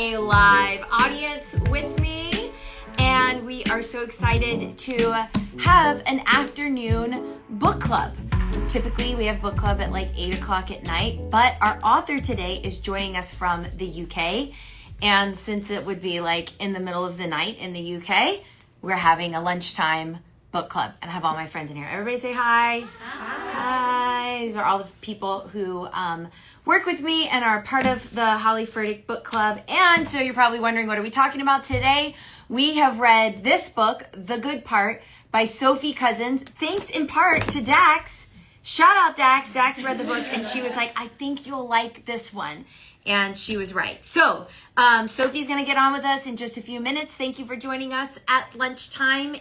a live audience with me, and we are so excited to have an afternoon book club. Typically, we have book club at like 8 o'clock at night, but our author today is joining us from the UK, and since it would be like in the middle of the night in the UK, we're having a lunchtime book club, and I have all my friends in here. Everybody say hi. Hi. These are all the people who work with me and are part of the Holly Furtick book club. And so you're probably wondering, what are we talking about today? We have read this book, The Good Part, by Sophie Cousen. Thanks in part to Dax. Shout out Dax. Dax read the book and she was like, I think you'll like this one. And she was right. So Sophie's going to get on with us in just a few minutes. Thank you for joining us at lunchtime.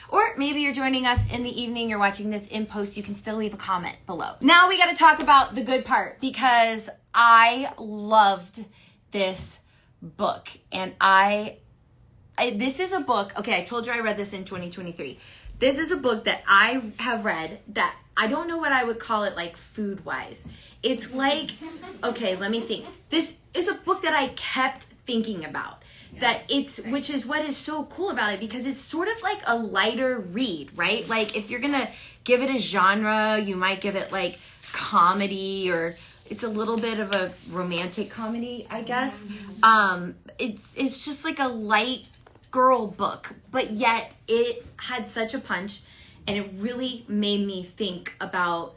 Or maybe you're joining us in the evening. You're watching this in post. You can still leave a comment below. Now we got to talk about The Good Part, because I loved this book. And this is a book. Okay, I told you I read this in 2023. This is a book that I have read that I don't know what I would call it, like food-wise. It's like, okay, let me think. This is a book that I kept thinking about. Which is what is so cool about it, because it's sort of like a lighter read, right? Like if you're gonna give it a genre, you might give it like comedy, or it's a little bit of a romantic comedy, I guess. It's just like a light girl book, but yet it had such a punch, and it really made me think about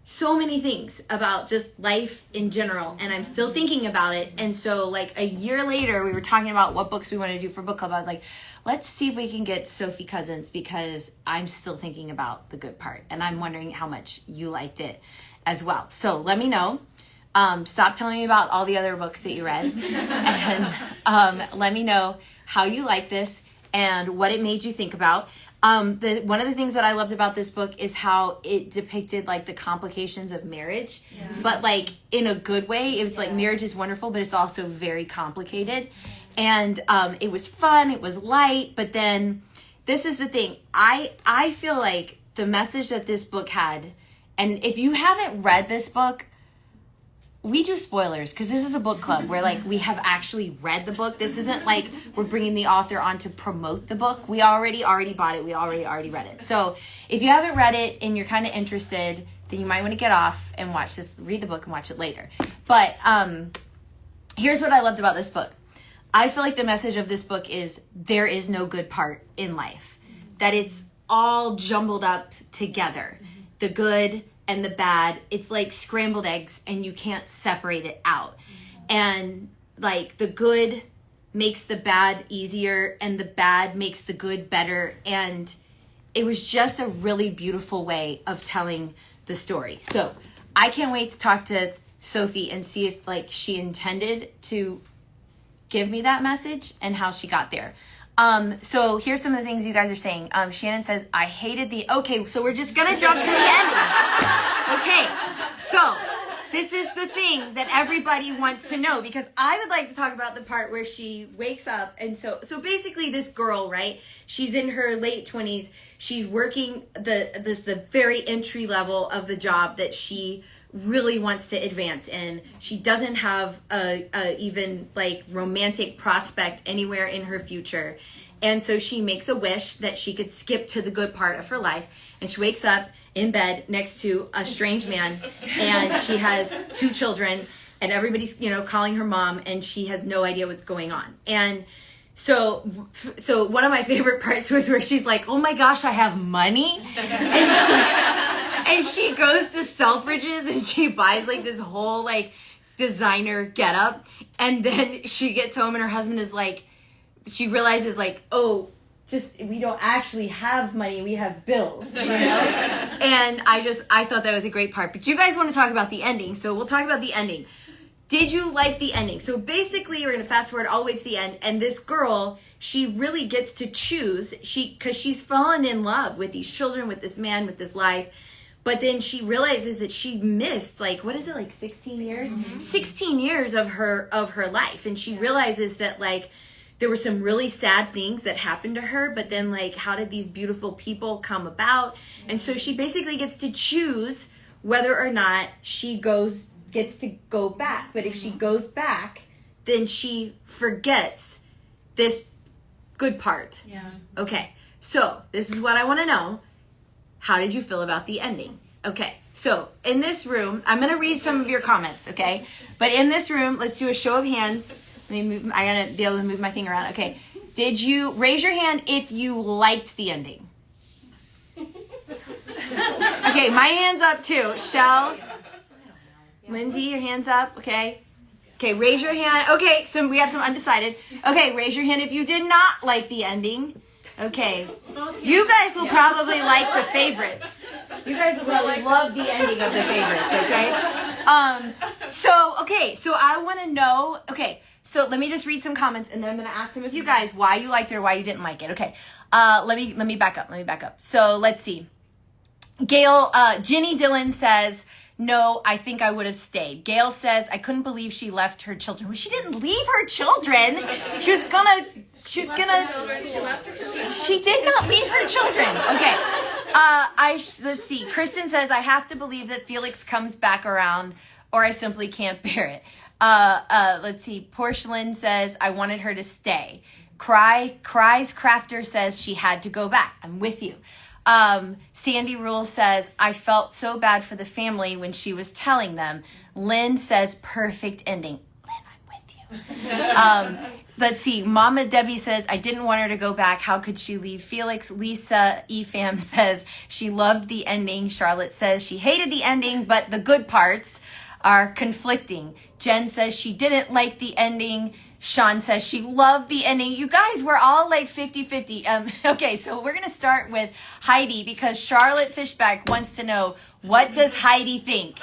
so many things about just life in general, and I'm still thinking about it. And so like a year later, we were talking about what books we want to do for book club. I was like, let's see if we can get Sophie Cousen, because I'm still thinking about The Good Part, and I'm wondering how much you liked it as well. So let me know. Stop telling me about all the other books that you read, and let me know how you like this and what it made you think about. One of the things that I loved about this book is how it depicted like the complications of marriage, but like in a good way. It was like, marriage is wonderful, but it's also very complicated. And it was fun, it was light, but then this is the thing. I feel like the message that this book had, and if you haven't read this book, we do spoilers because this is a book club where like we have actually read the book. This isn't like we're bringing the author on to promote the book. We already bought it. We already read it. So if you haven't read it and you're kind of interested, then you might want to get off and watch this, read the book and watch it later. But here's what I loved about this book. I feel like the message of this book is there is no good part in life. That it's all jumbled up together. The good and the bad, it's like scrambled eggs, and you can't separate it out. And like the good makes the bad easier, and the bad makes the good better. And it was just a really beautiful way of telling the story. So I can't wait to talk to Sophie and see if like she intended to give me that message and how she got there. So here's some of the things you guys are saying. Shannon says, I hated okay, so we're just gonna jump to the ending. Okay, so this is the thing that everybody wants to know, because I would like to talk about the part where she wakes up. And so basically this girl, right? She's in her late 20s. She's working the very entry level of the job that she really wants to advance in. She doesn't have a even like romantic prospect anywhere in her future. And so she makes a wish that she could skip to the good part of her life. And she wakes up in bed next to a strange man, and she has 2 children, and everybody's, calling her mom, and she has no idea what's going on. And so one of my favorite parts was where she's like, oh my gosh, I have money. And she goes to Selfridges and she buys like this whole like designer getup. And then she gets home and her husband is like, she realizes like, oh, we don't actually have money. We have bills, And I thought that was a great part. But you guys want to talk about the ending. So we'll talk about the ending. Did you like the ending? So basically we're going to fast forward all the way to the end. And this girl, she really gets to choose. Because she's fallen in love with these children, with this man, with this life. But then she realizes that she missed, like, what is it, like 16 years? 16 years of her life. And she realizes that, like, there were some really sad things that happened to her, but then, like, how did these beautiful people come about? And so she basically gets to choose whether or not she gets to go back. But if she goes back, then she forgets this good part. Yeah. Okay, so this is what I want to know. How did you feel about the ending? Okay, so in this room, I'm going to read some of your comments, okay? But in this room, let's do a show of hands. Let me move, I got to be able to move my thing around. Okay, did you raise your hand if you liked the ending? Okay, my hand's up too. Shell, Lindsay, your hand's up, okay? Okay, raise your hand. Okay, so we got some undecided. Okay, raise your hand if you did not like the ending. Okay, you guys will probably like the favorites. You guys will probably love the ending of the favorites, okay? So I want to know, okay, so let me just read some comments and then I'm going to ask some of you guys why you liked it or why you didn't like it. Okay, let me back up. So let's see. Gail, Ginny Dillon says, no, I think I would have stayed. Gail says, I couldn't believe she left her children. Well, she didn't leave her children. She did not leave her children. Okay. Let's see. Kristen says, I have to believe that Felix comes back around or I simply can't bear it. Let's see. Porcelain says, I wanted her to stay. Cries Crafter says she had to go back. I'm with you. Sandy Rule says, I felt so bad for the family when she was telling them. Lynn says, perfect ending. Lynn, I'm with you. Let's see. Mama Debbie says, I didn't want her to go back. How could she leave Felix? Lisa Efam says she loved the ending. Charlotte says she hated the ending, but the good parts are conflicting. Jen says she didn't like the ending. Sean says she loved the ending. You guys were all like 50-50. Okay, so we're going to start with Heidi because Charlotte Fishback wants to know, what does Heidi think?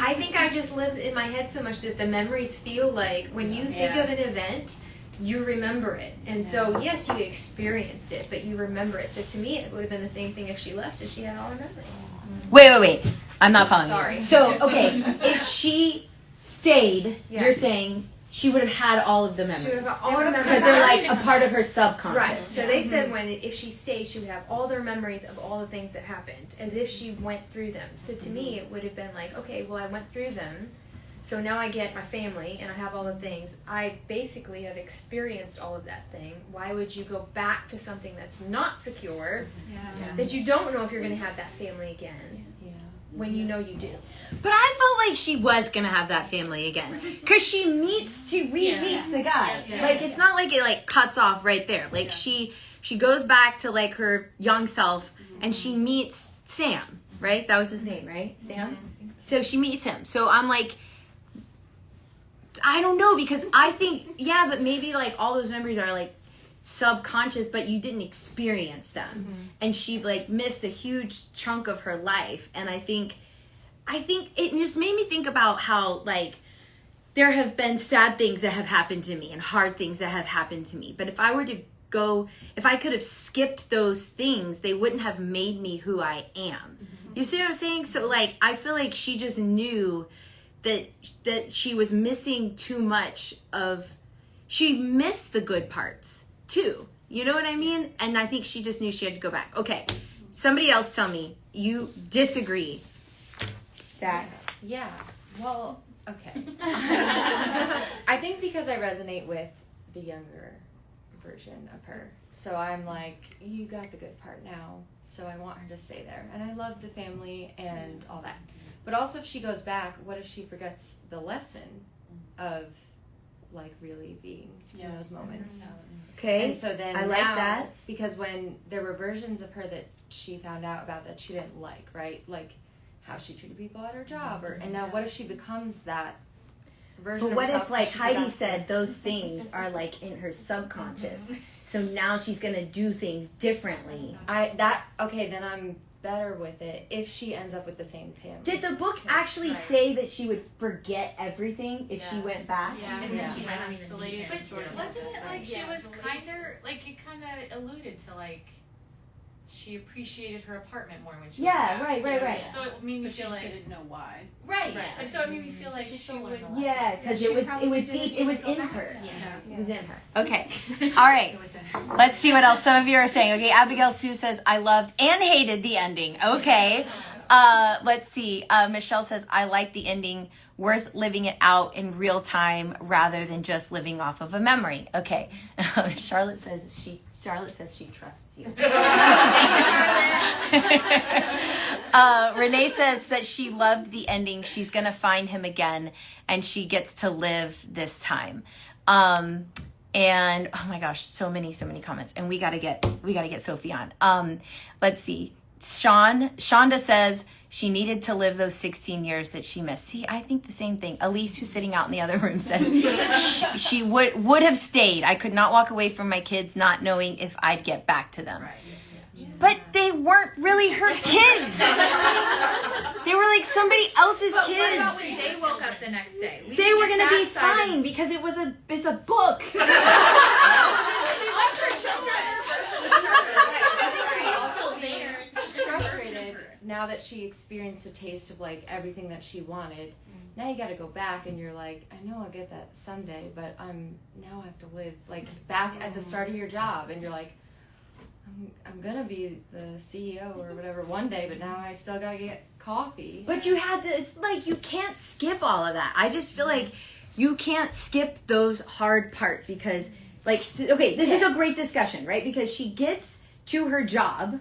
I think I just lives in my head so much that the memories feel like when you think of an event, you remember it. And so, yes, you experienced it, but you remember it. So to me, it would have been the same thing if she left, if she had all her memories. Wait. I'm not following Sorry. you. So, okay, if she stayed, you're saying she would have had all of the memories. She would have all her memories. Because they're like a part of her subconscious. Right. So they said if she stayed, she would have all their memories of all the things that happened, as if she went through them. So to me, it would have been like, okay, well, I went through them, so now I get my family, and I have all the things. I basically have experienced all of that thing. Why would you go back to something that's not secure, that you don't know if you're going to have that family again, when you know you do? But I felt like she was going to have that family again. Because she re-meets the guy. Like, it's not like it, like, cuts off right there. Like, she goes back to, like, her young self, and she meets Sam, right? That was his name, right? Sam? So she meets him. So I'm like, I don't know, because I think, but maybe, like, all those memories are, like, subconscious, but you didn't experience them. And she, like, missed a huge chunk of her life. And I think it just made me think about how, like, there have been sad things that have happened to me and hard things that have happened to me. But if I could have skipped those things, they wouldn't have made me who I am. You see what I'm saying? So, like, I feel like she just knew that she was missing too much she missed the good parts too. You know what I mean? And I think she just knew she had to go back. Okay. Somebody else tell me you disagree. Dax. Yeah. Well, okay. I think because I resonate with the younger version of her. So I'm like, you got the good part now, so I want her to stay there. And I love the family and all that. But also if she goes back, what if she forgets the lesson of, like, really being in those moments? Okay. And so then I like that. Because when there were versions of her that she found out about that she didn't like, right? Like how she treated people at her job, and now what if she becomes that version But what of herself? if, like Heidi said, those things are, like, in her subconscious. So now she's going to do things differently. Then I'm better with it if she ends up with the same family. Did the book actually say that she would forget everything if she went back? And then she had the lady But next door. wasn't it like she was it kind of alluded to, like, she appreciated her apartment more when she was back. Right. So it made me But she feel just like, didn't know why. right. But so it made me feel like she would. Yeah, because it was deep. It was in her. Yeah. It was in her. Okay. All right. Let's see what else some of you are saying. Okay, Abigail Sue says, I loved and hated the ending. Okay. Let's see. Michelle says, I like the ending, worth living it out in real time rather than just living off of a memory. Okay. Charlotte says she trusts you. Renee says that she loved the ending. She's going to find him again and she gets to live this time. And oh my gosh, so many comments, and we got to get Sophie on. Let's see. Shonda says she needed to live those 16 years that she missed. See, I think the same thing. Elise, who's sitting out in the other room, says she would have stayed. I could not walk away from my kids not knowing if I'd get back to them. Right. But they weren't really her kids. They were like somebody else's kids. What about when they woke up the next day? They were gonna be fine because it's a book. She left her children. She's frustrated now that she experienced a taste of like everything that she wanted. Now you got to go back, and you're like, I know I'll get that someday, but I have to live like back at the start of your job, and you're like, I'm gonna be the CEO or whatever one day, but now I still gotta get coffee. But you had to. It's like you can't skip all of that. I just feel like you can't skip those hard parts because, like, okay, this is a great discussion, right? Because she gets to her job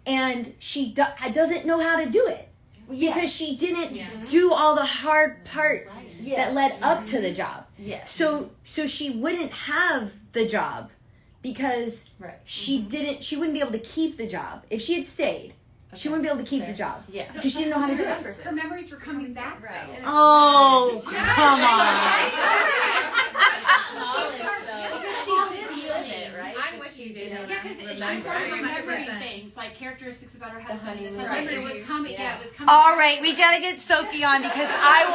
and she doesn't know how to do it because she didn't do all the hard parts that led up to the job. Yes. So she wouldn't have the job because she wouldn't be able to keep the job. If she had stayed, she wouldn't be able to keep the job. Yeah. Because she didn't know how to do it. Her memories were coming back. Right. Oh, come on. Because she did live it, right? I'm with you, Dana. Yeah, because she started remembering things like characteristics about her husband. honeymoon. So remember, it was coming. Yeah. It was coming. All right, we got to get Sophie on because I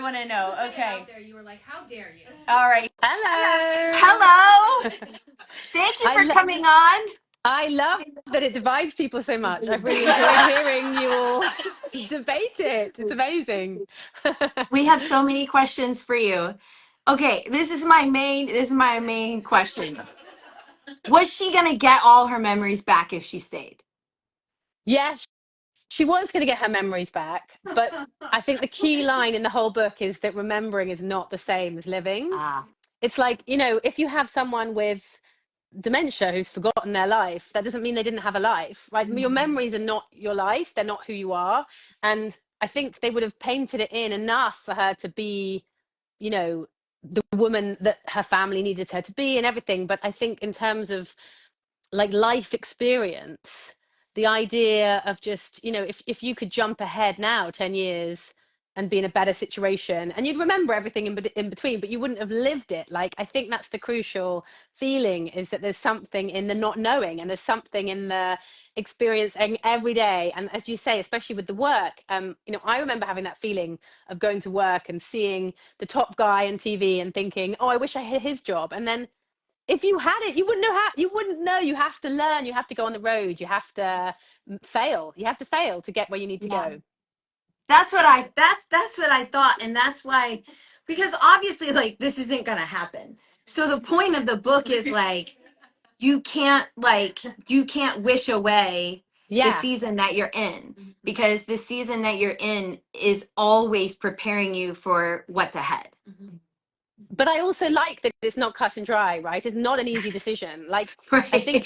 want to know. Okay. Out there, you were like, how dare you? All right. Hello. Hello. Thank you for coming on. I love that it divides people so much. I've really enjoyed hearing you all debate it. It's amazing. We have so many questions for you. Okay, this is my main question. Was she going to get all her memories back if she stayed? Yes, she was going to get her memories back, but I think the key line in the whole book is that remembering is not the same as living. It's like, if you have someone with dementia who's forgotten their life, that doesn't mean they didn't have a life, right? Your memories are not your life, they're not who you are. And I think they would have painted it in enough for her to be, the woman that her family needed her to be and everything. But I think in terms of like life experience, the idea of just, if you could jump ahead now 10 years and be in a better situation, and you'd remember everything in between, but you wouldn't have lived it. Like, I think that's the crucial feeling, is that there's something in the not knowing, and there's something in the experiencing every day. And as you say, especially with the work, I remember having that feeling of going to work and seeing the top guy on TV and thinking, oh, I wish I had his job. And then if you had it, you wouldn't know how. You wouldn't know. You have to learn. You have to go on the road. You have to fail. You have to fail to get where you need to go. That's what I thought, and that's why, because obviously, like, this isn't gonna happen. So the point of the book is like, you can't wish away the season that you're in, because the season that you're in is always preparing you for what's ahead. But I also like that it's not cut and dry, right? It's not an easy decision. Like, I think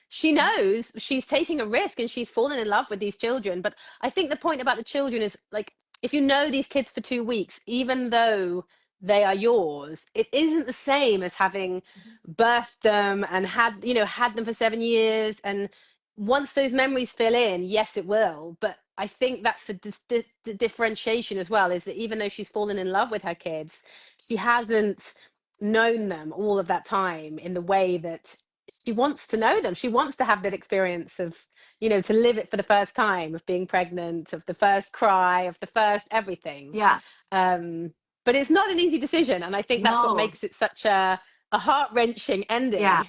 she knows she's taking a risk and she's fallen in love with these children. But I think the point about the children is, like, if you know these kids for 2 weeks, even though they are yours, it isn't the same as having birthed them and had them for 7 years. And once those memories fill in, yes, it will. But I think that's the differentiation as well, is that even though she's fallen in love with her kids, she hasn't known them all of that time in the way that she wants to know them. She wants to have that experience of, to live it for the first time, of being pregnant, of the first cry, of the first everything. Yeah. But it's not an easy decision. And I think that's what makes it such a heart-wrenching ending. Yeah.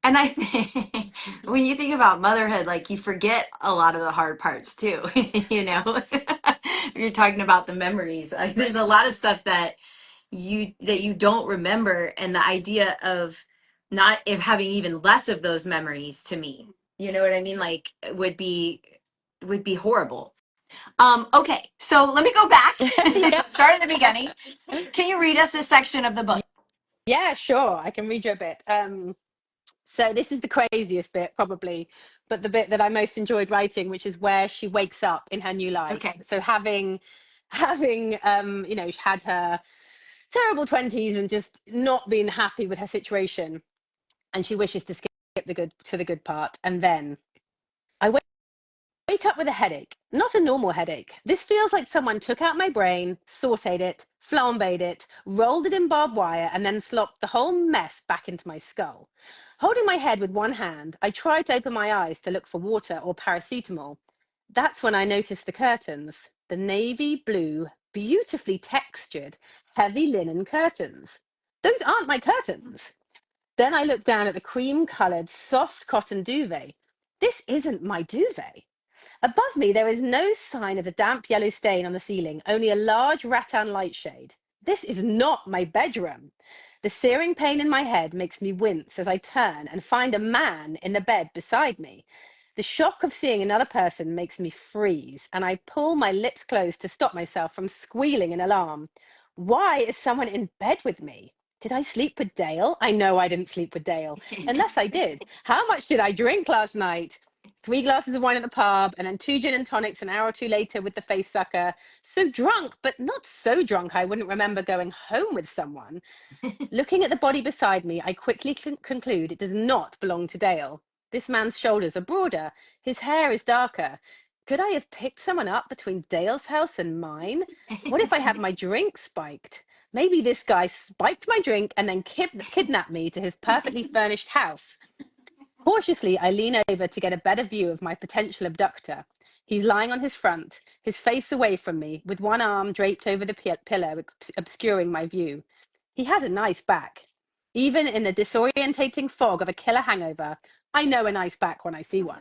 And I think when you think about motherhood, like, you forget a lot of the hard parts too, You're talking about the memories. There's a lot of stuff that you don't remember, and the idea of having even less of those memories, to me, you know what I mean? Like, would be would be horrible. Okay, so let me go back. Start at the beginning. Can you read us this section of the book? Yeah, sure. I can read you a bit. So this is the craziest bit, probably, but the bit that I most enjoyed writing, which is where she wakes up in her new life. Okay. So having had her terrible 20s and just not being happy with her situation, and she wishes to skip the good part, and then I wake up with a headache. Not a normal headache. This feels like someone took out my brain, sauteed it, flambéed it, rolled it in barbed wire, and then slopped the whole mess back into my skull. Holding my head with one hand, I try to open my eyes to look for water or paracetamol. That's when I notice the curtains. The navy blue, beautifully textured, heavy linen curtains. Those aren't my curtains. Then I look down at the cream-coloured, soft cotton duvet. This isn't my duvet. Above me, there is no sign of the damp yellow stain on the ceiling, only a large rattan light shade. This is not my bedroom. The searing pain in my head makes me wince as I turn and find a man in the bed beside me. The shock of seeing another person makes me freeze, and I pull my lips closed to stop myself from squealing in alarm. Why is someone in bed with me? Did I sleep with Dale? I know I didn't sleep with Dale. Unless I did. How much did I drink last night? 3 glasses of wine at the pub, and then 2 gin and tonics an hour or two later with the face sucker. So drunk, but not so drunk I wouldn't remember going home with someone. Looking at the body beside me, I quickly conclude it does not belong to Dale. This man's shoulders are broader. His hair is darker. Could I have picked someone up between Dale's house and mine? What if I had my drink spiked? Maybe this guy spiked my drink and then kidnapped me to his perfectly furnished house. Cautiously, I lean over to get a better view of my potential abductor. He's lying on his front, his face away from me, with one arm draped over the pillow, obscuring my view. He has a nice back. Even in the disorientating fog of a killer hangover, I know a nice back when I see one.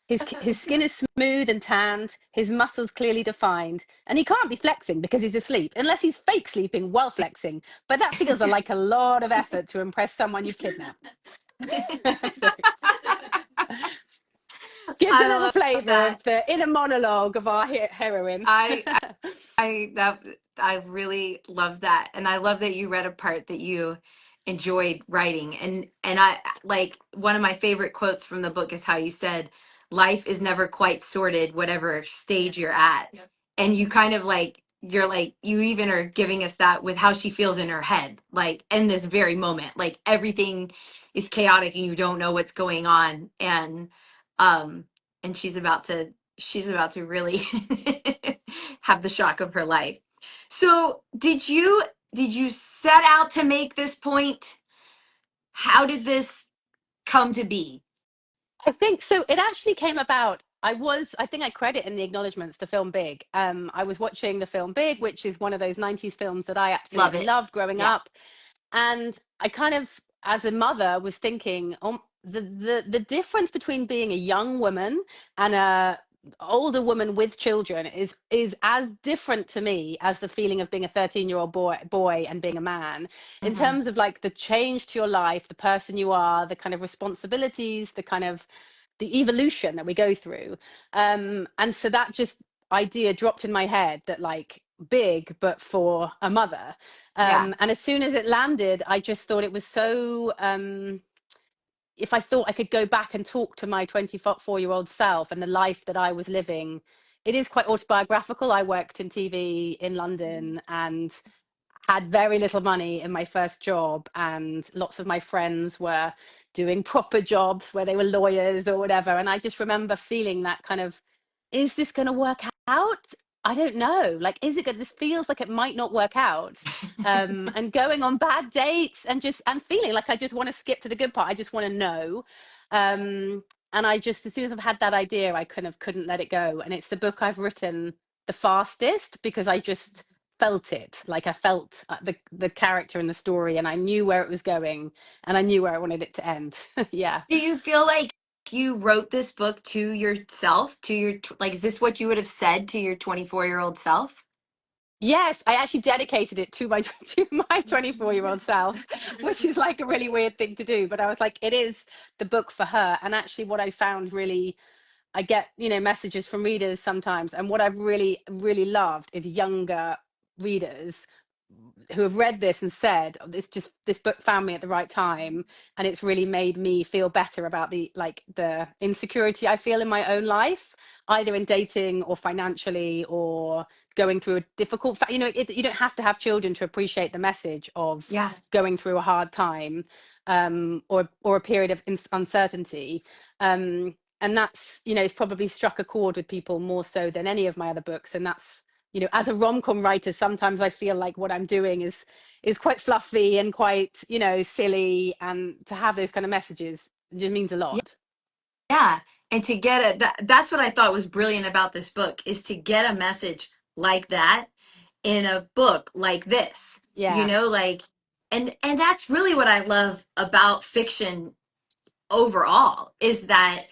His skin is smooth and tanned, his muscles clearly defined, and he can't be flexing because he's asleep, unless he's fake sleeping while flexing. But that feels like a lot of effort to impress someone you've kidnapped. Gives a little flavour of the inner monologue of our heroine. I really love that, and I love that you read a part that you enjoyed writing, and I like one of my favorite quotes from the book is how you said, "Life is never quite sorted, whatever stage you're at," Yep. and you kind of you even are giving us that with how she feels in her head, like in this very moment, like everything is chaotic and you don't know what's going on, and she's about to really have the shock of her life. So did you set out to make this point? How did this come to be? I think so. It actually came about. I think I credit in the acknowledgements the film Big. I was watching the film Big, which is one of those 90s films that I absolutely loved growing up. And I kind of, as a mother, was thinking, the difference between being a young woman and a older woman with children is as different to me as the feeling of being a 13-year-old boy and being a man, in terms of like the change to your life, the person you are, the kind of responsibilities, the kind of the evolution that we go through. And so that just idea dropped in my head, that like Big but for a mother. And as soon as it landed, I just thought it was so if I thought I could go back and talk to my 24-year-old self and the life that I was living. It is quite autobiographical. I worked in TV in London and had very little money in my first job, and lots of my friends were doing proper jobs where they were lawyers or whatever. And I just remember feeling that kind of, is this going to work out? I don't know. Like, is it good? This feels like it might not work out. And going on bad dates and feeling like I just want to skip to the good part. I just want to know. And I just, as soon as I've had that idea, I kind of couldn't let it go. And it's the book I've written the fastest because I just felt it. Like I felt the character in the story, and I knew where it was going, and I knew where I wanted it to end. Yeah. Do you feel like you wrote this book to yourself, is this what you would have said to your 24-year-old self? Yes, I actually dedicated it to my 24-year-old self, which is like a really weird thing to do. But I was like, it is the book for her. And actually, what I found really I get, messages from readers sometimes, and what I've really, really loved is younger readers who have read this and said, "Oh, this book found me at the right time, and it's really made me feel better about the insecurity I feel in my own life, either in dating or financially or going through a difficult you don't have to have children to appreciate the message of going through a hard time, or a period of uncertainty, and that's, it's probably struck a chord with people more so than any of my other books. And that's, as a rom-com writer, sometimes I feel like what I'm doing is quite fluffy and quite, silly, and to have those kind of messages just means a lot. Yeah. And to get that's what I thought was brilliant about this book, is to get a message like that in a book like this. Yeah. And that's really what I love about fiction overall, is that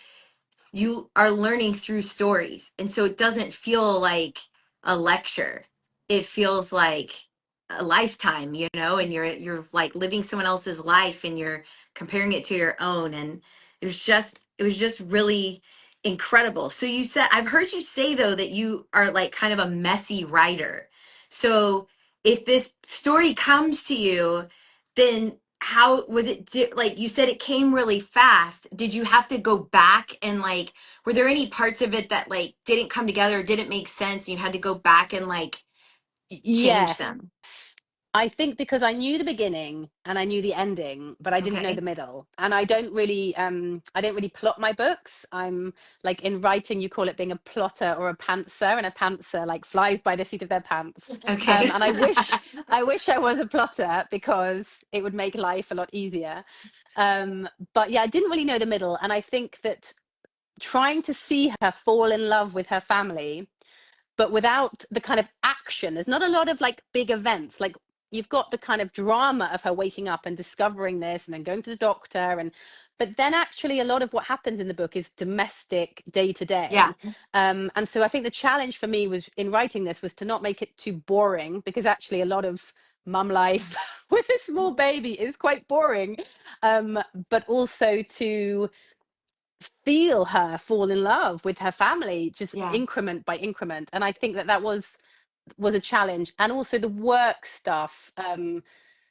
you are learning through stories. And so it doesn't feel like a lecture. It feels like a lifetime, and you're like living someone else's life, and you're comparing it to your own. And it was just really incredible. So you said, I've heard you say though that you are like kind of a messy writer. So if this story comes to you, then how was it, like you said, it came really fast. Did you have to go back and like, were there any parts of it that like didn't come together or didn't make sense, and you had to go back and like change them? I think because I knew the beginning and I knew the ending, but I didn't know the middle. And I don't really plot my books. I'm like, in writing, you call it being a plotter or a pantser, and a pantser like flies by the seat of their pants. Okay. And I wish I was a plotter, because it would make life a lot easier. But yeah, I didn't really know the middle. And I think that trying to see her fall in love with her family, but without the kind of action, there's not a lot of like big events. Like, you've got the kind of drama of her waking up and discovering this and then going to the doctor, but then actually a lot of what happens in the book is domestic, day to day. Yeah. And so I think the challenge for me was, in writing this, was to not make it too boring, because actually a lot of mum life with a small baby is quite boring, but also to feel her fall in love with her family, just increment by increment. And I think that was a challenge. And also the work stuff,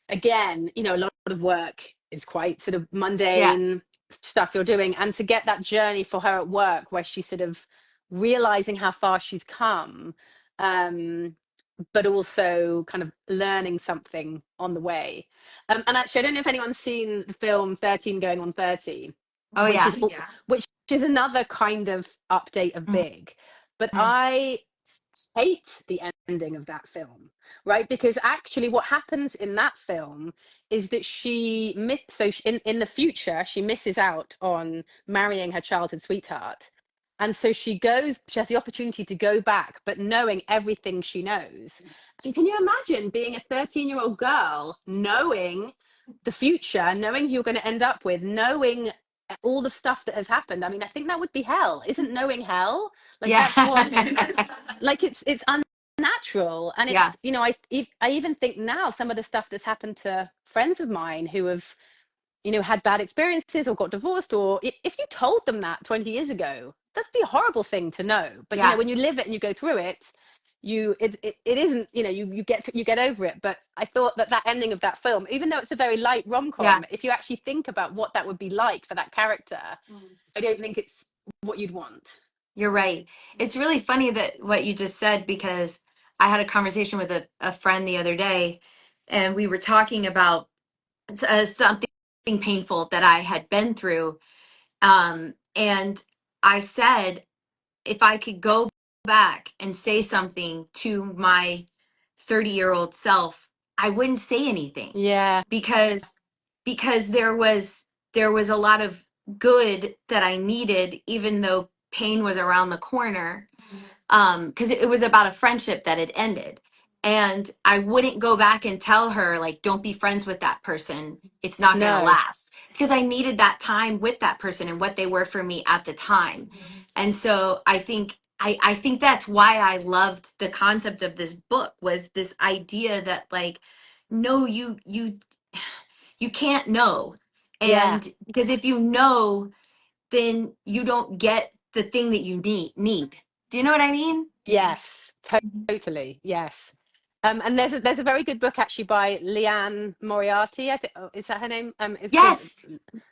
again, a lot of work is quite sort of mundane stuff you're doing, and to get that journey for her at work, where she's sort of realizing how far she's come, but also kind of learning something on the way. And actually, I don't know if anyone's seen the film 13 Going on 30. Oh, which is another kind of update of Big. But I hate the ending of that film, right? Because actually what happens in that film is that in the future, she misses out on marrying her childhood sweetheart. And so she has the opportunity to go back, but knowing everything she knows. And can you imagine being a 13-year-old girl, knowing the future, knowing who you're going to end up with, knowing all the stuff that has happened? I mean, I think that would be hell. Isn't knowing hell? Like, that's what, like, it's unnatural. And it's, I even think now some of the stuff that's happened to friends of mine who have, had bad experiences or got divorced, or if you told them that 20 years ago, that'd be a horrible thing to know. But when you live it and you go through it, it isn't, you get over it. But I thought that ending of that film, even though it's a very light rom-com, if you actually think about what that would be like for that character, I don't think it's what you'd want. You're right. It's really funny that what you just said, because I had a conversation with a friend the other day, and we were talking about something painful that I had been through. And I said, if I could go back and say something to my 30-year-old self, I wouldn't say anything. Yeah. Because there was a lot of good that I needed, even though pain was around the corner. Because it was about a friendship that had ended. And I wouldn't go back and tell her, like, don't be friends with that person. It's not going to last. Because I needed that time with that person and what they were for me at the time. And so I think that's why I loved the concept of this book, was this idea that, like, no, you can't know. And because if you know, then you don't get the thing that you need. Do you know what I mean? Yes, totally. Yes. And there's a very good book actually by Leanne Moriarty. I think, oh, is that her name? It's called Yes,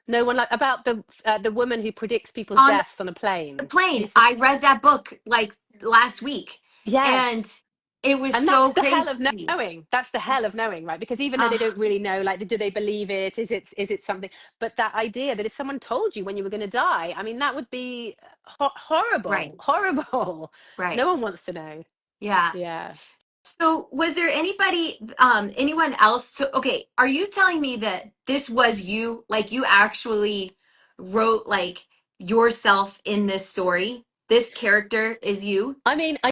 No One Like, about the woman who predicts people's on deaths on a the plane. Have you plane. seen? I read that book like last week, and Yes. it was And that's so the hell crazy. of knowing. That's the hell of knowing, right? Because even though they don't really know, like, do they believe it? Is it something? But that idea that if someone told you when you were going to die, I mean, that would be Right, horrible, horrible. right. No one wants to know. Yeah. Yeah. So was there anyone else? So, okay, are you telling me that this was you? Like you actually wrote like yourself in this story? This character is you? I mean, I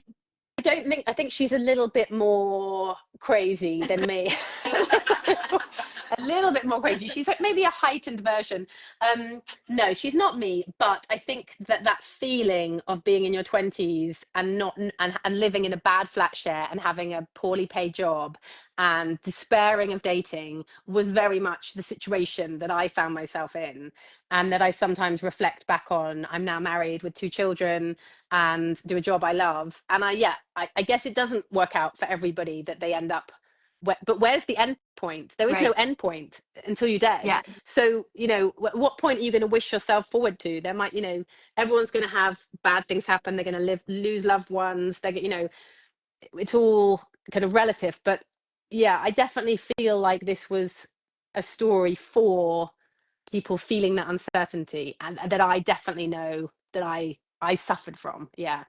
think she's a little bit more crazy than me. A little bit more crazy. She's like maybe a heightened version. No, she's not me, but I think that feeling of being in your 20s and not and living in a bad flat share and having a poorly paid job and despairing of dating was very much the situation that I found myself in, and that I sometimes reflect back on. I'm now married with 2 children and do a job I love. And I guess it doesn't work out for everybody that they end up. But where's the end point? There is no Right. end point until you're dead. Yeah. So, what point are you going to wish yourself forward to? There might, everyone's going to have bad things happen. They're going to lose loved ones. It's all kind of relative. But yeah, I definitely feel like this was a story for people feeling that uncertainty, and that I definitely know that I suffered from. Yeah.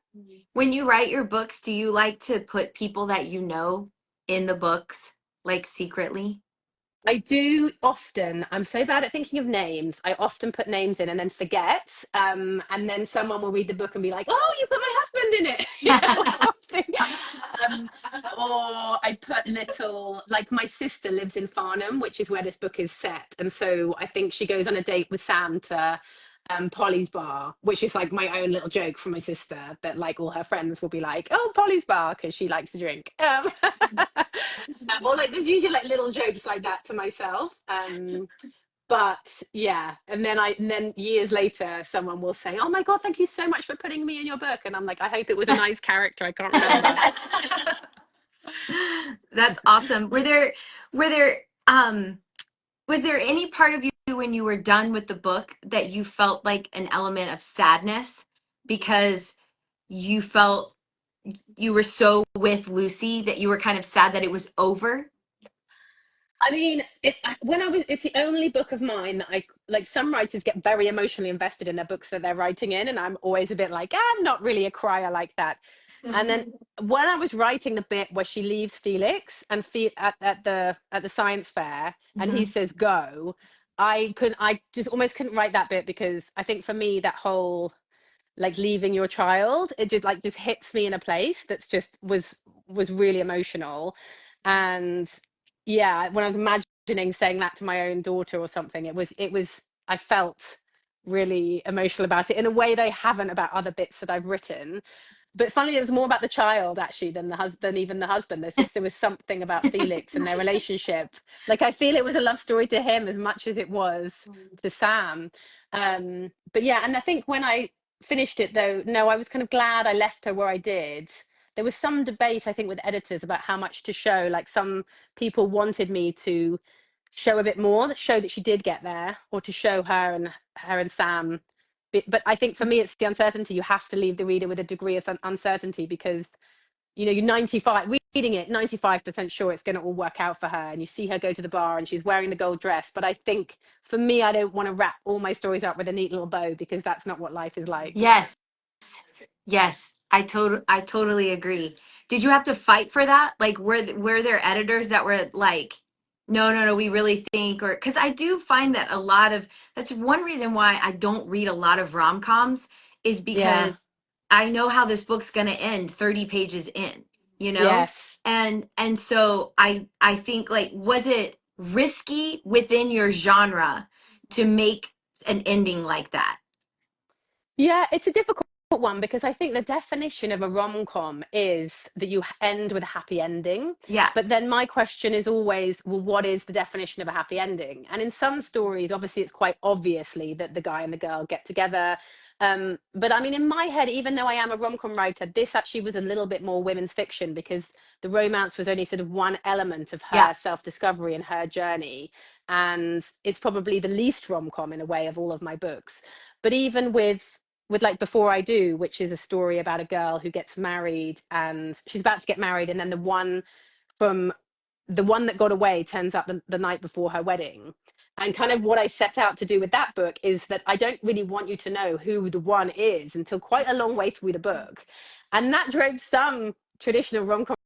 When you write your books, do you like to put people that you know in the books, like secretly? I do often. I'm so bad at thinking of names. I often put names in and then forget. And then someone will read the book and be like, "Oh, you put my husband in it," or something. Um, or I put little, like my sister lives in Farnham, which is where this book is set, and so I think she goes on a date with Sam to Polly's bar, which is like my own little joke from my sister, that like all her friends will be like, "Oh, Polly's bar," because she likes to drink. Or like there's usually like little jokes like that to myself. But yeah, and then years later, someone will say, "Oh my God, thank you so much for putting me in your book," and I'm like, "I hope it was a nice character. I can't remember." That's awesome. Were there was there any part of you when you were done with the book that you felt like an element of sadness because you felt you were so with Lucy that you were kind of sad that it was over? I mean, it's the only book of mine that I like. Some writers get very emotionally invested in their books that they're writing in, and I'm always a bit like, I'm not really a crier like that. And then when I was writing the bit where she leaves Felix and at the science fair, and he says go, I just almost couldn't write that bit, because I think for me that whole like leaving your child, it just hits me in a place that's just was really emotional. And yeah, when I was imagining saying that to my own daughter or something, it was I felt really emotional about it in a way that I haven't about other bits that I've written. But funnily, it was more about the child actually than even the husband. There was something about Felix and their relationship. Like I feel it was a love story to him as much as it was to Sam. But yeah, and I think when I finished it, though, no, I was kind of glad I left her where I did. There was some debate, I think, with editors about how much to show. Like some people wanted me to show a bit more, that show that she did get there, or to show her and Sam. But I think for me, it's the uncertainty. You have to leave the reader with a degree of uncertainty, because you're 95 reading it, 95% sure it's going to all work out for her, and you see her go to the bar and she's wearing the gold dress. But I think for me, I don't want to wrap all my stories up with a neat little bow, because that's not what life is like. Yes. Yes. I totally agree. Did you have to fight for that? Like were there editors that were like, no, no, no, we really think, or because I do find that that's one reason why I don't read a lot of rom-coms, is Yeah. because I know how this book's gonna end 30 pages in, you know? Yes. And so I think, like, was it risky within your genre to make an ending like that? Yeah, it's a difficult one, because I think the definition of a rom-com is that you end with a happy ending. Yeah. But then my question is always, well, what is the definition of a happy ending? And in some stories, obviously, it's quite obviously that the guy and the girl get together. But I mean, in my head, even though I am a rom-com writer, this actually was a little bit more women's fiction, because the romance was only sort of one element of her self-discovery and her journey. And it's probably the least rom-com in a way of all of my books. But even with like Before I Do, which is a story about a girl who gets married, and she's about to get married, and then the one that got away turns up the night before her wedding. And kind of what I set out to do with that book is that I don't really want you to know who the one is until quite a long way through the book. And that drove some traditional rom-com